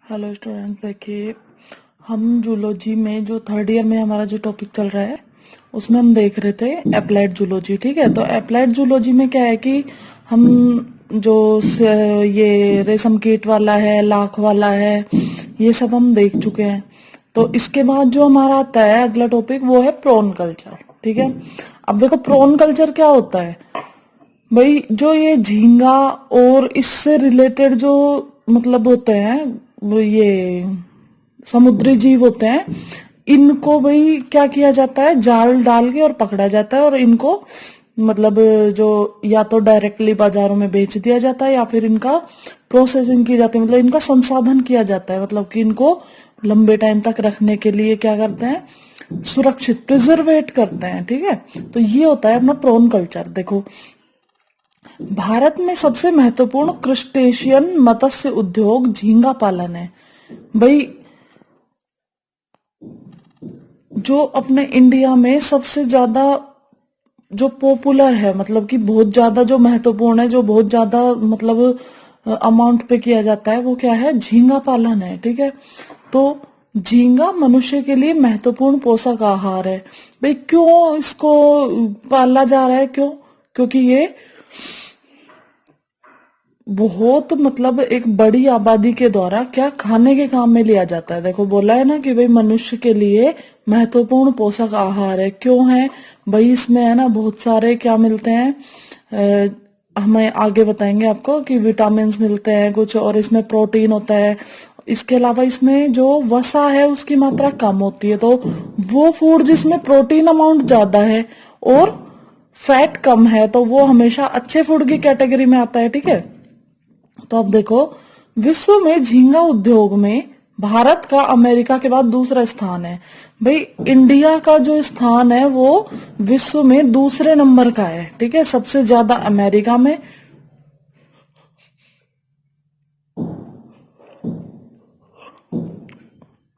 Hello students, देखिए हम zoology में जो थर्ड ईयर में हमारा जो टॉपिक चल रहा है उसमें हम देख रहे थे अप्लाइड जूलॉजी। ठीक है, तो अप्लाइड जूलॉजी में क्या है कि हम जो ये रेशम कीट वाला है, लाख वाला है, ये सब हम देख चुके हैं। तो इसके बाद जो हमारा आता है अगला टॉपिक वो है प्रोन कल्चर। ठीक है, अब देखो प्रोन कल्चर क्या होता है भाई। जो ये झींगा और इससे रिलेटेड जो मतलब होते हैं, वो ये समुद्री जीव होते हैं, इनको भाई क्या किया जाता है, जाल डाल के और पकड़ा जाता है और इनको मतलब जो या तो डायरेक्टली बाजारों में बेच दिया जाता है या फिर इनका प्रोसेसिंग की जाती है, मतलब इनका संसाधन किया जाता है, मतलब कि इनको लंबे टाइम तक रखने के लिए क्या करते हैं, सुरक्षित प्रिजर्वेट करते हैं। ठीक है, तो ये होता है अपना प्रोन कल्चर। देखो भारत में सबसे महत्वपूर्ण क्रस्टेशियन मत्स्य उद्योग झींगा पालन है भाई। जो अपने इंडिया में सबसे ज्यादा जो पॉपुलर है, मतलब कि बहुत ज्यादा जो महत्वपूर्ण है, जो बहुत ज्यादा मतलब अमाउंट पे किया जाता है, वो क्या है, झींगा पालन है। ठीक है, तो झींगा मनुष्य के लिए महत्वपूर्ण पोषक आहार है भाई। क्यों इसको पाला जा रहा है, क्यों? क्योंकि ये बहुत मतलब एक बड़ी आबादी के द्वारा क्या खाने के काम में लिया जाता है। देखो बोला है ना कि भाई मनुष्य के लिए महत्वपूर्ण पोषक आहार है। क्यों है भाई? इसमें है ना बहुत सारे क्या मिलते हैं, हमें आगे बताएंगे आपको कि विटामिन मिलते हैं कुछ, और इसमें प्रोटीन होता है। इसके अलावा इसमें जो वसा है उसकी मात्रा कम होती है, तो वो फूड जिसमें प्रोटीन अमाउंट ज्यादा है और फैट कम है तो वो हमेशा अच्छे फूड की कैटेगरी में आता है। ठीक है, तो अब देखो विश्व में झींगा उद्योग में भारत का अमेरिका के बाद दूसरा स्थान है भाई। इंडिया का जो स्थान है वो विश्व में दूसरे नंबर का है। ठीक है, सबसे ज्यादा अमेरिका में,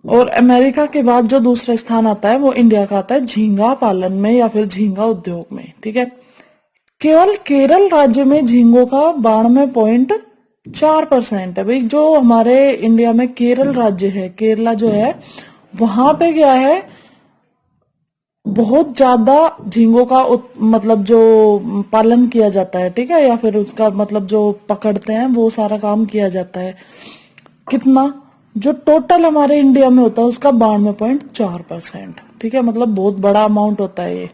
और अमेरिका के बाद जो दूसरा स्थान आता है वो इंडिया का आता है झींगा पालन में या फिर झींगा उद्योग में। ठीक है, केवल केरल राज्य में झींगों का 92.4% है भाई। जो हमारे इंडिया में केरल राज्य है, केरला जो है, वहां पे क्या है, बहुत ज्यादा झींगों का मतलब जो पालन किया जाता है। ठीक है, या फिर उसका मतलब जो पकड़ते हैं वो सारा काम किया जाता है। कितना? जो टोटल हमारे इंडिया में होता है उसका 92.4%। ठीक है, मतलब बहुत बड़ा अमाउंट होता है ये।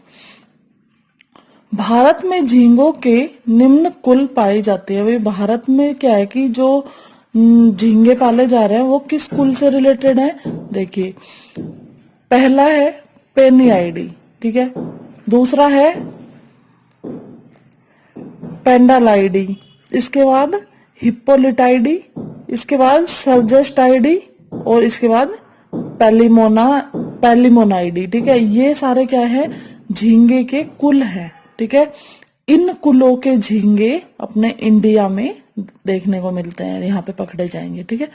भारत में झींगों के निम्न कुल पाई जाती है भाई। भारत में क्या है कि जो झींगे पाले जा रहे हैं वो किस कुल से रिलेटेड है? देखिए, पहला है पेनियाइडी। ठीक है, दूसरा है पेंडालाइडी, इसके बाद हिप्पोलिटाइडी, इसके बाद सर्जेस्टाइडी, और इसके बाद पैलिमोनाइडी। ठीक है, ये सारे क्या है, झींगे के कुल है। ठीक है, इन कुलों के झींगे अपने इंडिया में देखने को मिलते हैं, यहाँ पे पकड़े जाएंगे। ठीक है,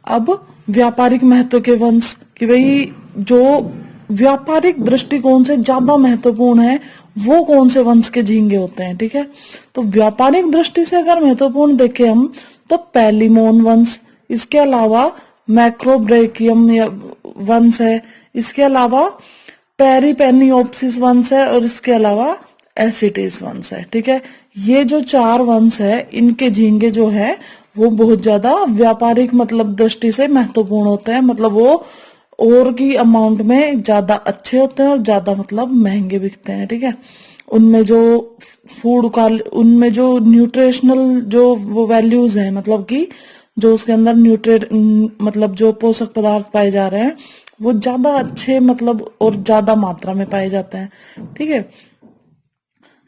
अब व्यापारिक महत्व के वंश कि भाई जो व्यापारिक दृष्टिकोण से ज्यादा महत्वपूर्ण है वो कौन से वंश के झींगे होते हैं। ठीक है, तो व्यापारिक दृष्टि से अगर महत्वपूर्ण देखें हम तो पैलिमोन वंश, इसके अलावा मैक्रोब्रेकियम वंश है, इसके अलावा पेरिपेनियोप्सिस वंश है, और इसके अलावा एसिटिस वंश है। ठीक है, ये जो चार वंश है इनके झींगे जो है वो बहुत ज्यादा व्यापारिक मतलब दृष्टि से महत्वपूर्ण होते हैं, मतलब वो और की अमाउंट में ज्यादा अच्छे होते हैं और ज्यादा मतलब महंगे बिकते हैं। ठीक है, उनमें जो फूड का, उनमें जो न्यूट्रिशनल जो वो वैल्यूज है, मतलब कि जो उसके अंदर मतलब जो पोषक पदार्थ पाए जा रहे हैं वो ज्यादा अच्छे मतलब और ज्यादा मात्रा में पाए जाते हैं। ठीक है,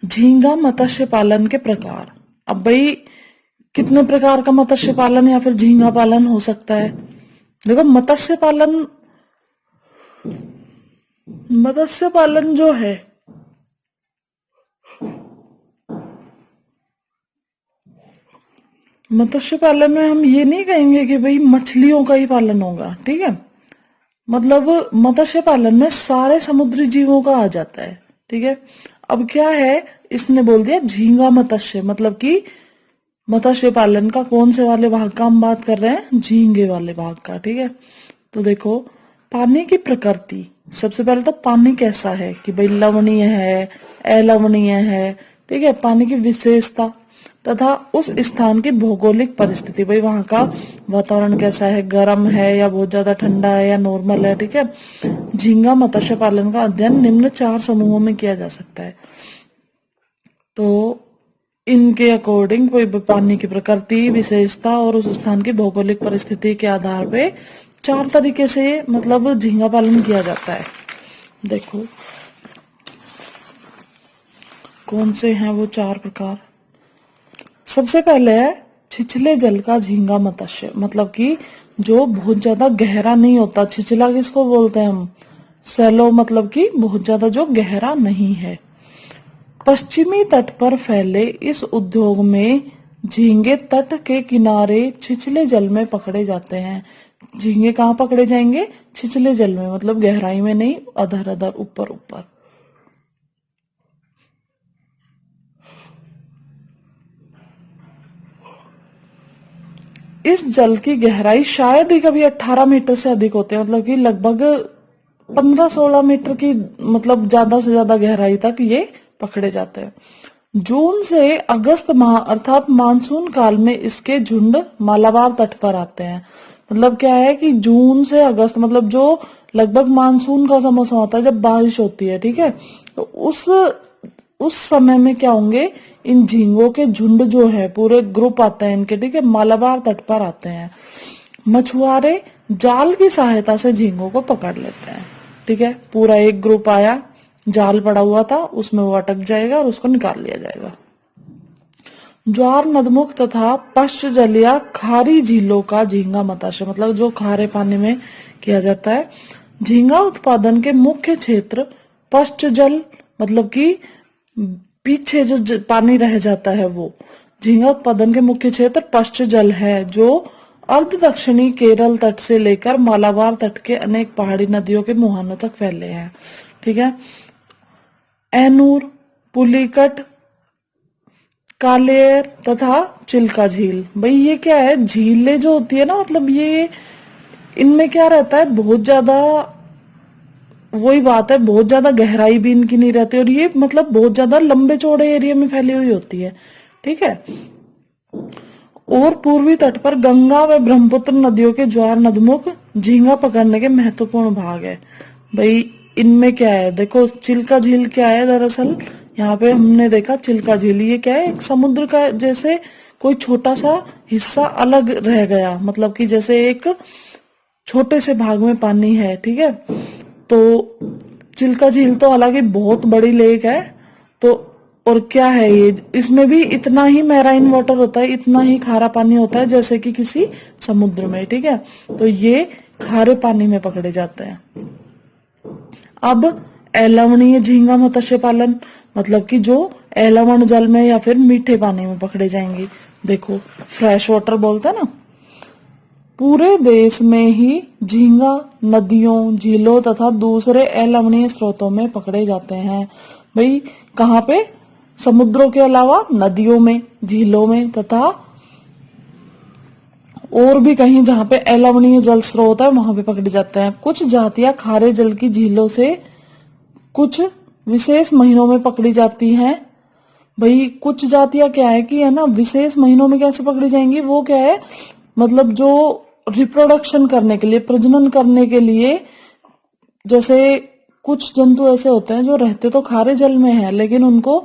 झींगा मत्स्य पालन के प्रकार। अब भाई कितने प्रकार का मत्स्य पालन या फिर झींगा पालन हो सकता है? देखो मत्स्य पालन जो है, मत्स्य पालन में हम ये नहीं कहेंगे कि भाई मछलियों का ही पालन होगा। ठीक है, मतलब मत्स्य पालन में सारे समुद्री जीवों का आ जाता है। ठीक है, अब क्या है, इसने बोल दिया झींगा मत्स्य, मतलब कि मत्स्य पालन का कौन से वाले भाग का हम बात कर रहे हैं? झींगे वाले भाग का। ठीक है, तो देखो पानी की प्रकृति। सबसे पहले तो पानी कैसा है कि भाई लवणीय है, अलवणीय है। ठीक है, पानी की विशेषता तथा उस स्थान की भौगोलिक परिस्थिति, भाई वहां का वातावरण कैसा है, गर्म है या बहुत ज्यादा ठंडा है या नॉर्मल है। ठीक है, झींगा मत्स्य पालन का अध्ययन निम्न 4 समूहों में किया जा सकता है। तो इनके अकॉर्डिंग कोई पानी की प्रकृति, विशेषता और उस स्थान की भौगोलिक परिस्थिति के आधार पे 4 तरीके से मतलब झींगा पालन किया जाता है। देखो कौन से हैं वो 4 प्रकार। सबसे पहले है छिछले जल का झींगा मत्स्य, मतलब कि जो बहुत ज्यादा गहरा नहीं होता। छिछला किसको बोलते हैं हम? सैलो, मतलब कि बहुत ज्यादा जो गहरा नहीं है। पश्चिमी तट पर फैले इस उद्योग में झींगे तट के किनारे छिछले जल में पकड़े जाते हैं। झींगे कहाँ पकड़े जाएंगे? छिछले जल में, मतलब गहराई में नहीं, अधर अधर ऊपर ऊपर। इस जल की गहराई शायद ही कभी 18 मीटर से अधिक होते हैं, मतलब कि लगभग 15-16 मीटर की, मतलब ज्यादा से ज्यादा गहराई तक ये पकड़े जाते हैं। जून से अगस्त माह अर्थात मानसून काल में इसके झुंड मालाबार तट पर आते हैं। मतलब क्या है कि जून से अगस्त, मतलब जो लगभग मानसून का मौसम होता है जब बारिश होती है। ठीक है, तो उस समय में क्या होंगे, इन झींगों के झुंड जो है, पूरे ग्रुप आते हैं इनके। ठीक है, मालाबार तट पर आते हैं। मछुआरे जाल की सहायता से झींगों को पकड़ लेते हैं। ठीक है, पूरा एक ग्रुप आया, जाल पड़ा हुआ था, उसमें वो अटक जाएगा और उसको निकाल लिया जाएगा। ज्वार नदमुख तथा पश्च जलिया खारी झीलों का झींगा मत्स्य, मतलब जो खारे पानी में किया जाता है। झींगा उत्पादन के मुख्य क्षेत्र पश्च जल, मतलब कि पीछे जो पानी रह जाता है वो। झींगा उत्पादन के मुख्य क्षेत्र पश्च जल है, जो अर्ध दक्षिणी केरल तट से लेकर मालाबार तट के अनेक पहाड़ी नदियों के मुहानों तक फैले हैं। ठीक है, एनूर, पुलिकट, कालेर तथा चिल्का झील। भाई ये क्या है, झीलें जो होती है ना, मतलब ये इनमें क्या रहता है, बहुत ज्यादा, वही बात है, बहुत ज्यादा गहराई भी इनकी नहीं रहती और ये मतलब बहुत ज्यादा लंबे चौड़े एरिया में फैली हुई होती है। ठीक है, और पूर्वी तट पर गंगा व ब्रह्मपुत्र नदियों के ज्वार नदमुख झींगा पकड़ने के महत्वपूर्ण भाग है। भाई इनमें क्या है, देखो चिल्का झील क्या है, दरअसल यहाँ पे हमने देखा चिल्का झील, ये क्या है, एक समुद्र का जैसे कोई छोटा सा हिस्सा अलग रह गया, मतलब कि जैसे एक छोटे से भाग में पानी है। ठीक है, तो चिल्का झील तो हालांकि बहुत बड़ी लेक है, तो और क्या है ये, इसमें भी इतना ही मैराइन वाटर होता है, इतना ही खारा पानी होता है जैसे कि किसी समुद्र में। ठीक है, तो ये खारे पानी में पकड़े जाते हैं। अब अलवणीय झींगा मत्स्य पालन, मतलब कि जो अलवण जल में या फिर मीठे पानी में पकड़े जाएंगे। देखो फ्रेश वाटर बोलते हैं ना, पूरे देश में ही झींगा नदियों, झीलों तथा दूसरे अलवणीय स्रोतों में पकड़े जाते हैं। भाई कहाँ पे? समुद्रों के अलावा नदियों में, झीलों में तथा और भी कहीं जहाँ पे अलवणीय जल स्रोत है वहां पे पकड़े जाते हैं। कुछ जातियां खारे जल की झीलों से कुछ विशेष महीनों में पकड़ी जाती हैं। भाई कुछ जातियां क्या है कि है ना, विशेष महीनों में कैसे पकड़ी जाएंगी, वो क्या है, मतलब जो रिप्रोडक्शन करने के लिए, प्रजनन करने के लिए, जैसे कुछ जंतु ऐसे होते हैं जो रहते तो खारे जल में है लेकिन उनको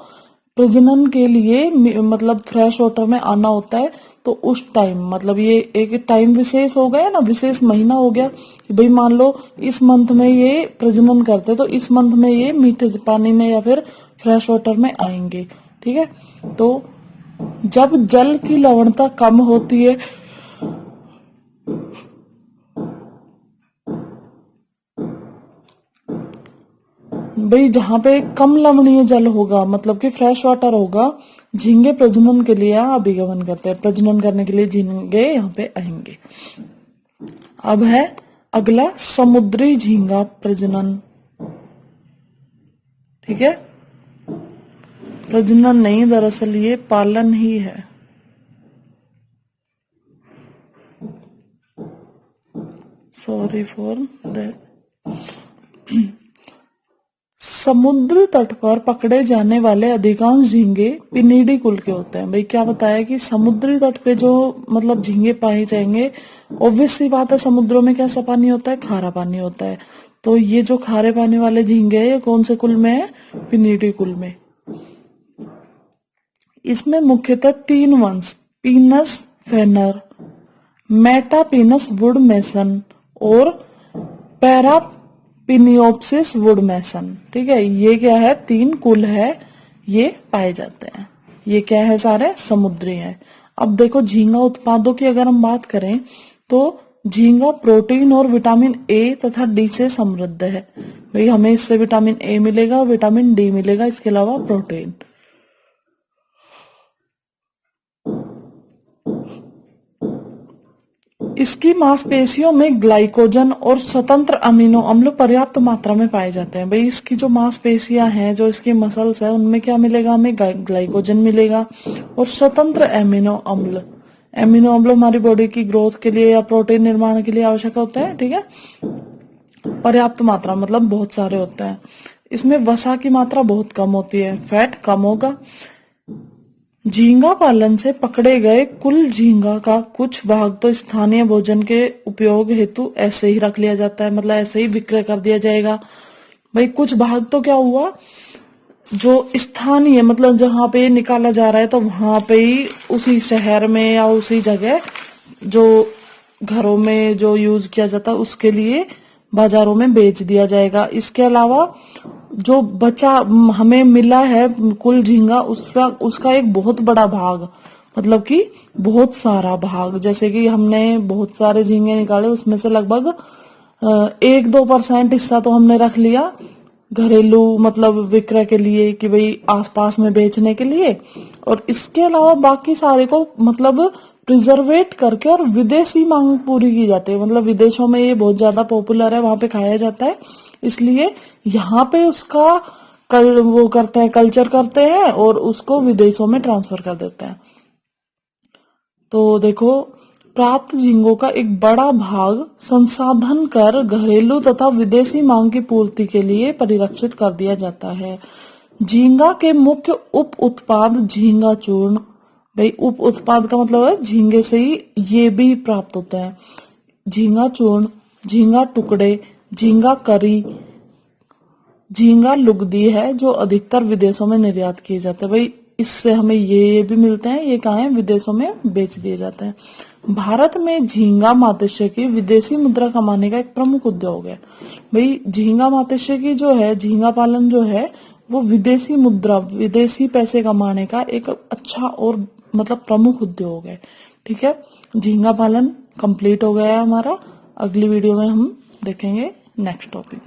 प्रजनन के लिए मतलब फ्रेश वाटर में आना होता है। तो उस टाइम, मतलब ये एक टाइम विशेष हो गया ना, विशेष महीना हो गया कि भाई मान लो इस मंथ में ये प्रजनन करते तो इस मंथ में ये मीठे पानी में या फिर फ्रेश वाटर में आएंगे। ठीक है, तो जब जल की लवणता कम होती है, भाई जहां पे कम लवणीय जल होगा, मतलब कि फ्रेश वाटर होगा, झींगे प्रजनन के लिए यहाँ अभिगमन करते हैं, प्रजनन करने के लिए झींगे यहाँ पे आएंगे। अब है अगला समुद्री झींगा प्रजनन। ठीक है, प्रजनन नहीं, दरअसल ये पालन ही है। Sorry for that. समुद्र तट पर पकड़े जाने वाले अधिकांश झींगे पिनीडी कुल के होते हैं। भाई क्या बताया कि समुद्री तट पे जो मतलब झींगे पाए जाएंगे, ऑब्वियस सी बात है समुद्रों में कैसा पानी होता है, खारा पानी होता है। तो ये जो खारे पानी वाले झींगे हैं ये कौन से कुल में है, पिनीडी कुल में। इसमें मुख्यतः 3 वंश, पीनस फेनर, मेटापिनस वुड मेसन और पैरापिनियोप्सिस वुड मेसन, ठीक है। ये क्या है, 3 कुल है, ये पाए जाते हैं। ये क्या है, सारे समुद्री हैं। अब देखो झींगा उत्पादों की अगर हम बात करें तो झींगा प्रोटीन और विटामिन ए तथा डी से समृद्ध है। भाई हमें इससे विटामिन ए मिलेगा और विटामिन डी मिलेगा, इसके अलावा प्रोटीन। इसकी मांसपेशियों में ग्लाइकोजन और स्वतंत्र अमीनो अम्ल पर्याप्त मात्रा में पाए जाते हैं। भाई इसकी जो मांसपेशियां हैं, जो इसकी मसल्स है, उनमें क्या मिलेगा, हमें ग्लाइकोजन मिलेगा और स्वतंत्र अमीनो अम्ल। अमीनो अम्ल हमारी बॉडी की ग्रोथ के लिए या प्रोटीन निर्माण के लिए आवश्यक होते हैं, ठीक है। पर्याप्त मात्रा मतलब बहुत सारे होते हैं। इसमें वसा की मात्रा बहुत कम होती है, फैट कम होगा। झींगा पालन से पकड़े गए कुल झींगा का कुछ भाग तो स्थानीय भोजन के उपयोग हेतु ऐसे ही रख लिया जाता है, मतलब ऐसे ही विक्रय कर दिया जाएगा। भाई कुछ भाग तो क्या हुआ, जो स्थानीय मतलब जहां पे निकाला जा रहा है तो वहां पे ही उसी शहर में या उसी जगह जो घरों में जो यूज किया जाता है उसके लिए बाजारों में बेच दिया जाएगा। इसके अलावा जो बचा हमें मिला है कुल झींगा, उसका एक बहुत बड़ा भाग, मतलब कि बहुत सारा भाग, जैसे कि हमने बहुत सारे झींगे निकाले, उसमें से लगभग 1-2% हिस्सा तो हमने रख लिया घरेलू मतलब विक्रय के लिए कि भाई आसपास में बेचने के लिए, और इसके अलावा बाकी सारे को मतलब प्रिजर्वेट करके और विदेशी मांग पूरी की जाती है। मतलब विदेशों में ये बहुत ज्यादा पॉपुलर है, वहां पे खाया जाता है, इसलिए यहाँ पे उसका वो करते हैं, कल्चर करते हैं और उसको विदेशों में ट्रांसफर कर देते हैं। तो देखो प्राप्त झींगों का एक बड़ा भाग संसाधन कर घरेलू तथा विदेशी मांग की पूर्ति के लिए परिरक्षित कर दिया जाता है। झींगा के मुख्य उप उत्पाद झींगा चूर्ण। भाई उप उत्पाद का मतलब है झींगे से ही ये भी प्राप्त होता है। झींगा चूर्ण, झींगा टुकड़े, झींगा करी, झींगा लुगदी है जो अधिकतर विदेशों में निर्यात किए जाते हैं। भाई इससे हमें ये भी मिलते हैं, ये कहाँ है, विदेशों में बेच दिए जाते हैं। भारत में झींगा मात्स्य की विदेशी मुद्रा कमाने का एक प्रमुख उद्योग है। भाई झींगा मात्स्य की जो है, झींगा पालन जो है वो विदेशी मुद्रा, विदेशी पैसे कमाने का एक अच्छा और मतलब प्रमुख उद्योग है, ठीक है। झींगा पालन कंप्लीट हो गया है हमारा। अगली वीडियो में हम देखेंगे नेक्स्ट टॉपिक।